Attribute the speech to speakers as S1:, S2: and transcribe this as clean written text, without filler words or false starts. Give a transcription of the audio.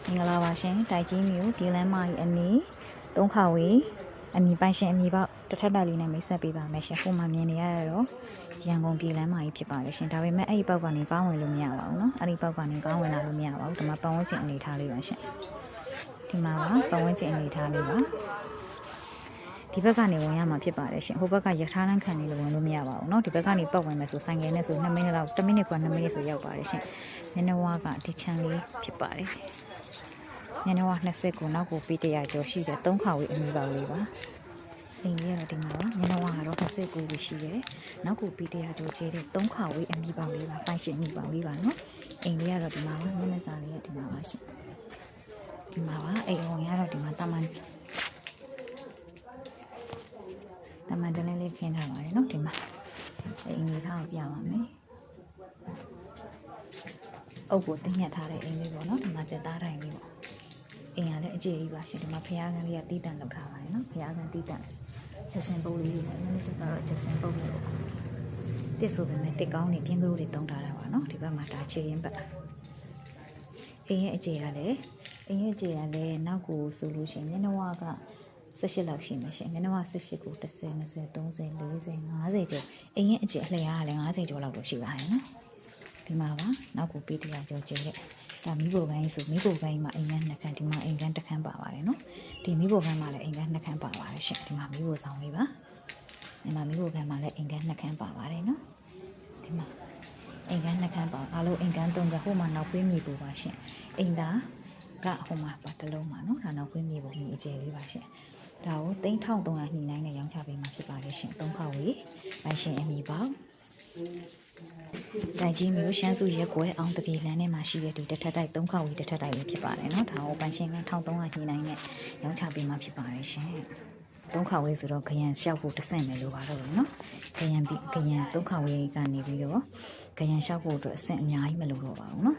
S1: င်္ဂလာပါရှင်တိုက်ကြီးမျိုးဒီလမ်းမကြီးအနီးသုံးခါဝေးအမည်ပိုင်ရှင်အမည်ပေါက်တစ်ထပ်တက်လေးနဲ့မိတ်ဆက်ပေးပါမယ်ရှင်ခုမှမြင်နေရတော့ရန်ကုန်ပြည်လမ်းမကြီးဖြစ်ပါတယ်ရှင်ဒါပေမဲ့အဲ့ဒီပေါက်ကနေကောင်းဝင်လို့မရပါဘူးเนาะအဲ့ဒီပေါက်ကနေကောင်းဝင်လာလို့မရပါဘူးဒီမှာပတ်ဝန်းကျင်အနေထားလေးပါရှင်ဒီမှာပါပတ်ဝန်းကျင်အနေထားလေးပါဒီဘက်ကနေဝင်ရမှာဖြစ်ပါတယ်ရှင်ဟိုဘက်ကရထားလမ်းခံနေလို့ဝင်လို့မရပါဘူးเนาะဒီဘက်ကနေပတ်ဝင်မယ်ဆိုဆိုင်ငယ်နဲ့ဆို2မိနစ်လောက်1မိနစ်က2မိနစ်ဆိုရောက်ပါတယ်ရှင်မျက်နှာဝါကဒီချမ်းလေးဖြစ်ပါတယ်မျက်နှာဝါ20ကိုနောက်ကိုပေး100ကျော်ရှိတယ်3ခါဝေးအမီပါလေးပါအိမ်လေးကတော့ဒီမှာပါမျက်နှာဝါကတော့20ကိုရှိတယ်နောက်ကိုပေး100ကျော်ကျဲတဲ့3ခါဝေးအမီပါလေးပါပိုင်ရှင်အမီပါလေးပါเนาะအိမ်လေးကတော့ဒီမှာပါမျက်နှာစာလေးကဒီမှာပါရှင်ဒီမှာပါအိမ်ဝင်ရတော့ဒီမှာတမန်တလင်းလေးခင်းထားပါတယ်เนาะဒီမှာအိမ်လေးထားကိုပြပါမယ်အုပ်ကိုတင်းညက်ထားတဲ့အိမ်လေးပေါ့เนาะဒီမှာစက်သားတိုင်းလေးပေါ့အိမ်ကလည်းအကျယ်ကြီးပါရှင်ဒီမှာဖျားကန်းလေးကတီးတန့်လောက်ထားပါတယ်เนาะဖျားကန်းတီးတန့်ချက်စင်ပုတ်လေးပေါ့နည်းနည်းစကတော့ချက်စင်ပုတ်လေးပေါ့တစ်ဆိုပေမဲ့တစ်ကောင်းနေပြင်းကလေးတွေတုံးထားတာပါเนาะဒီဘက်မှာဒါချေရင်ဘက်အိမ်ရဲ့အကျယ်ကလည်းနောက်ကိုဆိုလို့ရှိရင်မျက်နှာဝါက18လောက်ရှိမှရှင်မျက်နှာဝါ18ကို10 20 30 40 50ကျော်အိမ်ရဲ့အကျယ်အလျားကလည်း50ကျော်လောက်တော့ရှိပါတယ်နော်ဒီမှာပါနောက်ကိုပေး100ကျော်ကျဲတဲ့ဒါမီးပုံပိုင်းဆိုမီးပုံပိုင်းမှာအိမ်က2ခန်းဒီမှာအိမ်က1ခန်းပါပါတယ်နော်ဒီမီးပုံပိုင်းမှာလည်းအိမ်က2ခန်းပါပါတယ်ရှင်ဒီမှာမီးပုံဆောင်လေးပါဒီမှာမီးပုံပိုင်းမှာလည်းအိမ်က2ခန်းပါပါတယ်နော်ဒီမှာအိမ်က2ခန်းပါအားလုံးအိမ်က3ခန်းဟိုမှာနောက်ပေးမြေပုံပါရှင်အိမ်သားကဟိုမှာပါတလုံးပါနော်ဒါနောက်ပေးမြေပုံကြီးအကျယ်လေးပါရှင်ဒါကို3300ညှိနှိုင်းနဲ့ရောင်းချပေးမှာဖြစ်ပါတယ်ရှင်3ခါဝေးပိုင်ရှင်အမည်ပေါက်တိုက်ကြီးမျိုးရှမ်းစုရက်ကွယ်အောင်တပြေလမ်းထဲမှာရှိတဲ့ဒီတစ်ထပ်တိုက်3ခါဝေးတစ်ထပ်တိုက်လေးဖြစ်ပါတယ်နော်ဒါကိုပိုင်ရှင်က1300ညှိနှိုင်းနဲ့ရောင်းချပေးမှာဖြစ်ပါတယ်ရှင်3ခါဝေးဆိုတော့ခရံလျှောက်ဖို့တဆင့်ပဲလိုပါတော့ဘူးနော်ခရံ3ခါဝေးကနေပြီးတော့ခရံလျှောက်ဖို့အတွက်အဆင့်အများကြီးမလိုတော့ပါဘူးနော်